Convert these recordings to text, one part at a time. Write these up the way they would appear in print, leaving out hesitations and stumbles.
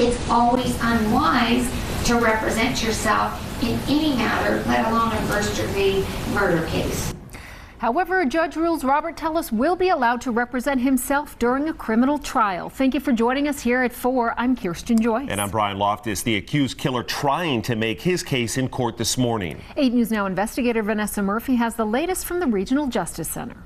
It's always unwise to represent yourself in any matter, let alone a first-degree murder case. However, a judge rules Robert Tellis will be allowed to represent himself during a criminal trial. Thank you for joining us here at 4. I'm Kirsten Joyce. And I'm Brian Loftus, the accused killer trying to make his case in court this morning. 8 News Now investigator Vanessa Murphy has the latest from the Regional Justice Center.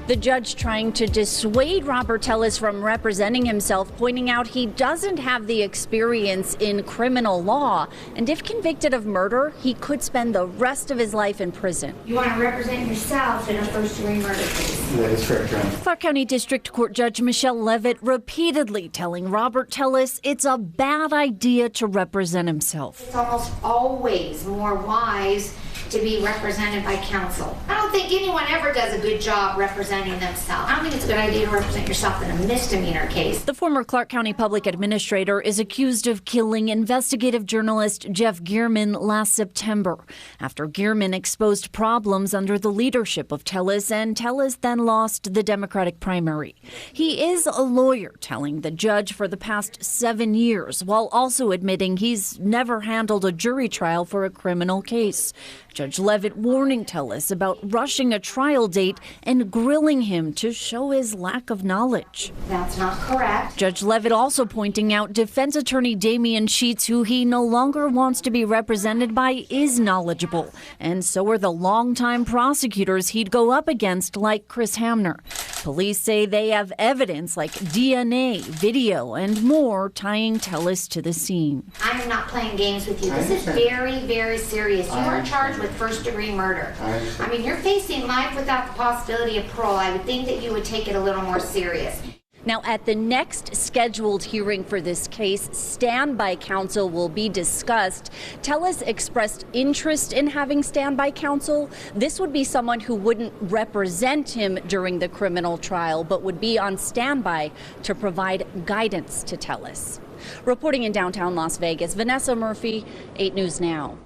The judge trying to dissuade Robert Tellis from representing himself, pointing out he doesn't have the experience in criminal law, and if convicted of murder, he could spend the rest of his life in prison. You want to represent yourself in a first-degree murder case. That is correct, Your Honor. Clark County District Court Judge Michelle Levitt repeatedly telling Robert Tellis it's a bad idea to represent himself. It's almost always more wise to be represented by counsel. I don't think anyone ever does a good job representing themselves. I don't think it's a good idea to represent yourself in a misdemeanor case. The former Clark County Public Administrator is accused of killing investigative journalist Jeff Gearman last September after Gearman exposed problems under the leadership of Tellis, and Tellis then lost the Democratic primary. He is a lawyer telling the judge for the past 7 years, while also admitting he's never handled a jury trial for a criminal case. Judge Levitt warning Tellis about rushing a trial date and grilling him to show his lack of knowledge. That's not correct. Judge Levitt also pointing out defense attorney Damian Sheets, who he no longer wants to be represented by, is knowledgeable. And so are the longtime prosecutors he'd go up against, like Chris Hamner. Police say they have evidence like DNA, video, and more tying Tellis to the scene. I'm not playing games with you. This is very, very serious. You are charged with first-degree murder. I mean, you're facing life without the possibility of parole. I would think that you would take it a little more serious. Now, at the next scheduled hearing for this case, standby counsel will be discussed. Tellis expressed interest in having standby counsel. This would be someone who wouldn't represent him during the criminal trial, but would be on standby to provide guidance to Tellis. Reporting in downtown Las Vegas, Vanessa Murphy, 8 News Now.